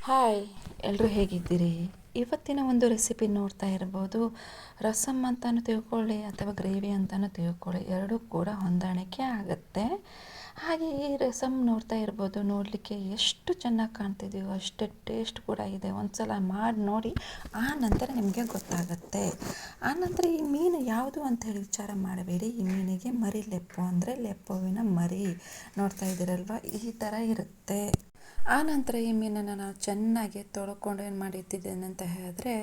Hi, ಎಲ್ಲರೂ ಹೇಗಿದ್ದೀರಿ? ಇವತ್ತಿನ ಒಂದು ರೆಸಿಪಿ ನೋಡ್ತಾ ಇರ್ಬೋದು. ರಸಮ್ ಅಂತಲೂ ತಿಳ್ಕೊಳ್ಳಿ ಅಥವಾ ಗ್ರೇವಿ ಅಂತಲೂ ತಿಳ್ಕೊಳ್ಳಿ, ಎರಡೂ ಕೂಡ ಹೊಂದಾಣಿಕೆ ಆಗುತ್ತೆ. ಹಾಗೆ ಈ ರಸಮ್ ನೋಡ್ತಾ ಇರ್ಬೋದು, ನೋಡಲಿಕ್ಕೆ ಎಷ್ಟು ಚೆನ್ನಾಗಿ ಕಾಣ್ತಿದೆಯೋ ಅಷ್ಟೇ ಟೇಸ್ಟ್ ಕೂಡ ಇದೆ. ಒಂದು ಸಲ ಮಾಡಿ ನೋಡಿ, ಆ ನಂತರ ನಿಮಗೆ ಗೊತ್ತಾಗುತ್ತೆ. ಆನಂತರ ಈ ಮೀನು ಯಾವುದು ಅಂಥೇಳಿ ವಿಚಾರ ಮಾಡಬೇಡಿ. ಈ ಮೀನಿಗೆ ಮರಿ ಲೆಪ್ಪು ಅಂದರೆ ಲೆಪ್ಪುವಿನ ಮರಿ ನೋಡ್ತಾ ಇದ್ದೀರಲ್ವ, ಈ ಥರ ಇರುತ್ತೆ. ಆನಂತರ ಈ ಮೀನನ್ನು ನಾವು ಚೆನ್ನಾಗಿ ತೊಳ್ಕೊಂಡು ಏನು ಮಾಡಿಟ್ಟಿದ್ದೇನೆ ಅಂತ ಹೇಳಿದ್ರೆ,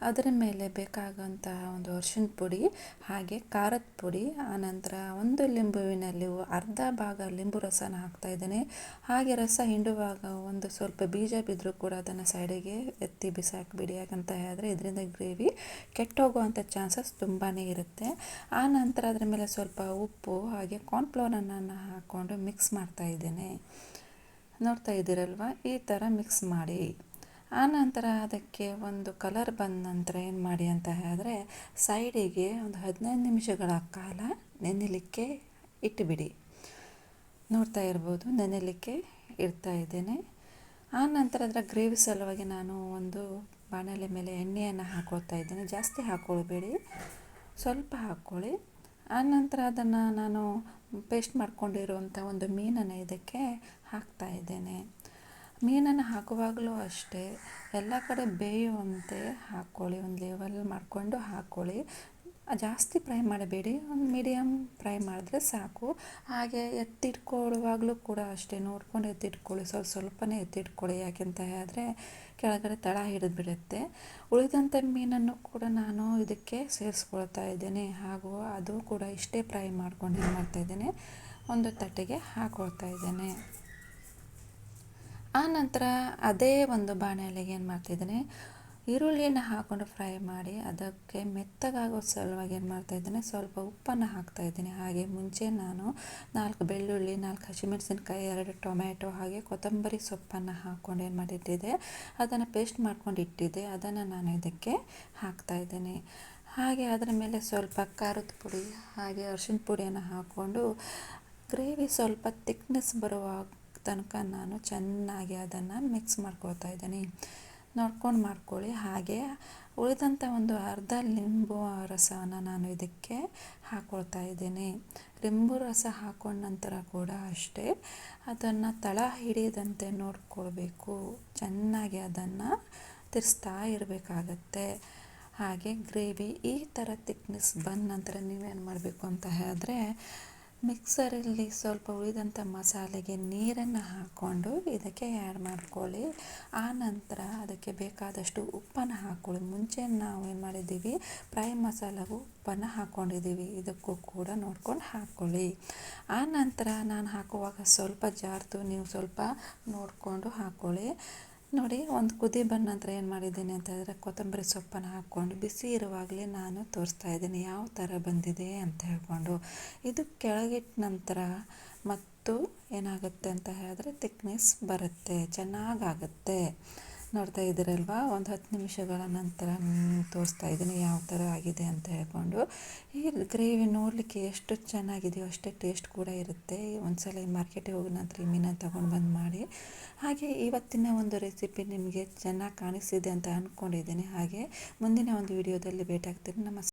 ಅದರ ಮೇಲೆ ಬೇಕಾಗುವಂತಹ ಒಂದು ಅರಿಶಿನ ಪುಡಿ, ಹಾಗೆ ಖಾರದ ಪುಡಿ, ಆನಂತರ ಒಂದು ಲಿಂಬುವಿನಲ್ಲಿ ಅರ್ಧ ಭಾಗ ಲಿಂಬು ರಸನ ಹಾಕ್ತಾಯಿದ್ದೇನೆ. ಹಾಗೆ ರಸ ಹಿಂಡುವಾಗ ಒಂದು ಸ್ವಲ್ಪ ಬೀಜ ಬಿದ್ದರೂ ಕೂಡ ಅದನ್ನು ಸೈಡಿಗೆ ಎತ್ತಿ ಬಿಸಾಕಿಬಿಡಿ. ಯಾಕಂತ ಹೇಳಿದ್ರೆ ಇದರಿಂದ ಗ್ರೇವಿ ಕೆಟ್ಟೋಗುವಂಥ ಚಾನ್ಸಸ್ ತುಂಬಾ ಇರುತ್ತೆ. ಆನಂತರ ಅದರ ಮೇಲೆ ಸ್ವಲ್ಪ ಉಪ್ಪು ಹಾಗೆ ಕಾರ್ನ್ಫ್ಲೋರನ್ನು ಹಾಕ್ಕೊಂಡು ಮಿಕ್ಸ್ ಮಾಡ್ತಾಯಿದ್ದೇನೆ. ನೋಡ್ತಾ ಇದ್ದೀರಲ್ವ, ಈ ಥರ ಮಿಕ್ಸ್ ಮಾಡಿ. ಆನಂತರ ಅದಕ್ಕೆ ಒಂದು ಕಲರ್ ಬಂದ ನಂತರ ಏನು ಮಾಡಿ ಅಂತ ಹೇಳಿದ್ರೆ, ಸೈಡಿಗೆ ಒಂದು 15 ನಿಮಿಷಗಳ ಕಾಲ ನೆನೆಯಲಿಕ್ಕೆ ಇಟ್ಟುಬಿಡಿ. ನೋಡ್ತಾ ಇರ್ಬೋದು, ನೆನೆಯಲಿಕ್ಕೆ ಇಡ್ತಾ ಇದ್ದೇನೆ. ಆನಂತರ ಅದರ ಗ್ರೇವಿ ಸಲುವಾಗಿ ನಾನು ಒಂದು ಬಾಣಲೆ ಮೇಲೆ ಎಣ್ಣೆಯನ್ನು ಹಾಕ್ಕೊಳ್ತಾ ಇದ್ದೇನೆ. ಜಾಸ್ತಿ ಹಾಕ್ಕೊಳ್ಬೇಡಿ, ಸ್ವಲ್ಪ ಹಾಕ್ಕೊಳ್ಳಿ. ಆನಂತರ ಅದನ್ನು ನಾನು ಪೇಸ್ಟ್ ಮಾಡ್ಕೊಂಡಿರುವಂಥ ಒಂದು ಮೀನನ್ನು ಇದಕ್ಕೆ ಹಾಕ್ತಾ ಇದ್ದೇನೆ. ಮೀನನ್ನು ಹಾಕುವಾಗಲೂ ಅಷ್ಟೇ ಎಲ್ಲ ಕಡೆ ಬೇಯುವಂತೆ ಹಾಕ್ಕೊಳ್ಳಿ, ಒಂದು ಲೆವೆಲ್ ಮಾಡಿಕೊಂಡು ಹಾಕ್ಕೊಳ್ಳಿ. ಜಾಸ್ತಿ ಫ್ರೈ ಮಾಡಬೇಡಿ, ಒಂದು ಮೀಡಿಯಮ್ ಫ್ರೈ ಮಾಡಿದ್ರೆ ಸಾಕು. ಹಾಗೆ ಎತ್ತಿಟ್ಕೊಳ್ಳುವಾಗಲೂ ಕೂಡ ಅಷ್ಟೇ ನೋಡ್ಕೊಂಡು ಎತ್ತಿಟ್ಕೊಳ್ಳಿ, ಸ್ವಲ್ಪನೇ ಎತ್ತಿಟ್ಕೊಳ್ಳಿ. ಯಾಕೆಂತ ಹೇಳಿದ್ರೆ ಕೆಳಗಡೆ ತಳ ಹಿಡಿದ್ಬಿಡುತ್ತೆ. ಉಳಿದಂಥ ಮೀನನ್ನು ಕೂಡ ನಾನು ಇದಕ್ಕೆ ಸೇರಿಸ್ಕೊಳ್ತಾ ಇದ್ದೇನೆ. ಹಾಗೂ ಅದು ಕೂಡ ಇಷ್ಟೇ ಫ್ರೈ ಮಾಡ್ಕೊಂಡು ಏನು ಮಾಡ್ತಾಯಿದ್ದೇನೆ, ಒಂದು ತಟ್ಟೆಗೆ ಹಾಕ್ಕೊಳ್ತಾ ಇದ್ದೇನೆ. ಆನಂತರ ಅದೇ ಒಂದು ಬಾಣಲೆಗೆ ಏನು ಮಾಡ್ತಿದ್ದೇನೆ, ಈರುಳ್ಳಿಯನ್ನು ಹಾಕ್ಕೊಂಡು ಫ್ರೈ ಮಾಡಿ ಅದಕ್ಕೆ ಮೆತ್ತಗಾಗೋ ಸಲುವಾಗಿ ಏನು ಮಾಡ್ತಾಯಿದ್ದೇನೆ, ಸ್ವಲ್ಪ ಉಪ್ಪನ್ನು ಹಾಕ್ತಾಯಿದ್ದೀನಿ. ಹಾಗೆ ಮುಂಚೆ ನಾನು 4 ಬೆಳ್ಳುಳ್ಳಿ, 4 ಹಸಿಮೆಣಸಿನ್ಕಾಯಿ, 2 ಟೊಮ್ಯಾಟೊ ಹಾಗೆ ಕೊತ್ತಂಬರಿ ಸೊಪ್ಪನ್ನು ಹಾಕ್ಕೊಂಡು ಏನು ಮಾಡಿಟ್ಟಿದ್ದೆ, ಅದನ್ನು ಪೇಸ್ಟ್ ಮಾಡ್ಕೊಂಡು ಇಟ್ಟಿದ್ದೆ. ಅದನ್ನು ನಾನು ಇದಕ್ಕೆ ಹಾಕ್ತಾಯಿದ್ದೇನೆ. ಹಾಗೆ ಅದರ ಮೇಲೆ ಸ್ವಲ್ಪ ಖಾರದ ಪುಡಿ ಹಾಗೆ ಅರಿಶಿನ ಪುಡಿಯನ್ನು ಹಾಕ್ಕೊಂಡು ಗ್ರೇವಿ ಸ್ವಲ್ಪ ಥಿಕ್ನೆಸ್ ಬರುವ ತನಕ ನಾನು ಚೆನ್ನಾಗಿ ಅದನ್ನು ಮಿಕ್ಸ್ ಮಾಡ್ಕೊಳ್ತಾ ಇದ್ದೀನಿ. ನೋಡ್ಕೊಂಡು ಮಾಡ್ಕೊಳ್ಳಿ. ಹಾಗೆ ಉಳಿದಂಥ ಒಂದು ಅರ್ಧ ಲಿಂಬು ರಸವನ್ನು ನಾನು ಇದಕ್ಕೆ ಹಾಕ್ಕೊಳ್ತಾ ಇದ್ದೇನೆ. ಲಿಂಬು ರಸ ಹಾಕೊಂಡ ನಂತರ ಕೂಡ ಅಷ್ಟೇ ಅದನ್ನು ತಳ ಹಿಡಿಯದಂತೆ ನೋಡ್ಕೊಳ್ಬೇಕು. ಚೆನ್ನಾಗಿ ಅದನ್ನು ತಿರ್ಸ್ತಾ ಇರಬೇಕಾಗತ್ತೆ. ಹಾಗೆ ಗ್ರೇವಿ ಈ ಥರ ಥಿಕ್ನೆಸ್ ಬಂದ ನಂತರ ನೀವೇನು ಮಾಡಬೇಕು ಅಂತ ಹೇಳಿದ್ರೆ, ಮಿಕ್ಸರಲ್ಲಿ ಸ್ವಲ್ಪ ಉಳಿದಂಥ ಮಸಾಲೆಗೆ ನೀರನ್ನು ಹಾಕ್ಕೊಂಡು ಇದಕ್ಕೆ ಆ್ಯಡ್ ಮಾಡ್ಕೊಳ್ಳಿ. ಆನಂತರ ಅದಕ್ಕೆ ಬೇಕಾದಷ್ಟು ಉಪ್ಪನ್ನು ಹಾಕ್ಕೊಳ್ಳಿ. ಮುಂಚೆ ನಾವು ಏನು ಮಾಡಿದ್ದೀವಿ, ಫ್ರೈ ಮಸಾಲೆಗೂ ಉಪ್ಪನ್ನು ಹಾಕ್ಕೊಂಡಿದ್ದೀವಿ, ಇದಕ್ಕೂ ಕೂಡ ನೋಡ್ಕೊಂಡು ಹಾಕ್ಕೊಳ್ಳಿ. ಆನಂತರ ನಾನು ಹಾಕುವಾಗ ಸ್ವಲ್ಪ ಜಾರ್ತು, ನೀವು ಸ್ವಲ್ಪ ನೋಡಿಕೊಂಡು ಹಾಕ್ಕೊಳ್ಳಿ. ನೋಡಿ, ಒಂದು ಕುದಿ ಬಂದ ನಂತರ ಏನು ಮಾಡಿದ್ದೀನಿ ಅಂತ ಹೇಳಿದ್ರೆ, ಕೊತ್ತಂಬರಿ ಸೊಪ್ಪನ್ನು ಹಾಕ್ಕೊಂಡು ಬಿಸಿ ಇರುವಾಗಲೇ ನಾನು ತೋರಿಸ್ತಾ ಇದ್ದೀನಿ ಯಾವ ಥರ ಬಂದಿದೆ ಅಂತ ಹೇಳ್ಕೊಂಡು. ಇದು ಕೆಳಗಿಟ್ಟ ನಂತರ ಮತ್ತು ಏನಾಗುತ್ತೆ ಅಂತ ಹೇಳಿದ್ರೆ ಥಿಕ್ನೆಸ್ ಬರುತ್ತೆ, ಚೆನ್ನಾಗಾಗುತ್ತೆ. ನೋಡ್ತಾ ಇದ್ದೀರಲ್ವ, ಒಂದು 10 ನಿಮಿಷಗಳ ನಂತರ ತೋರಿಸ್ತಾ ಇದ್ದೀನಿ ಯಾವ ಥರ ಆಗಿದೆ ಅಂತ ಹೇಳ್ಕೊಂಡು. ಈ ಗ್ರೇವಿ ನೋಡಲಿಕ್ಕೆ ಎಷ್ಟು ಚೆನ್ನಾಗಿದೆಯೋ ಅಷ್ಟೇ ಟೇಸ್ಟ್ ಕೂಡ ಇರುತ್ತೆ. ಒಂದು ಸಲ ಮಾರ್ಕೆಟಿಗೆ ಹೋಗಿದ ನಂತರ ಈ ಮೀನನ್ನು ತೊಗೊಂಡು ಬಂದು ಮಾಡಿ. ಹಾಗೆ ಇವತ್ತಿನ ಒಂದು ರೆಸಿಪಿ ನಿಮಗೆ ಚೆನ್ನಾಗಿ ಕಾಣಿಸ್ತಿದೆ ಅಂತ ಅಂದ್ಕೊಂಡಿದ್ದೀನಿ. ಹಾಗೆ ಮುಂದಿನ ಒಂದು ವಿಡಿಯೋದಲ್ಲಿ ಭೇಟಿ ಆಗ್ತೀನಿ. ನಮಸ್ಕಾರ.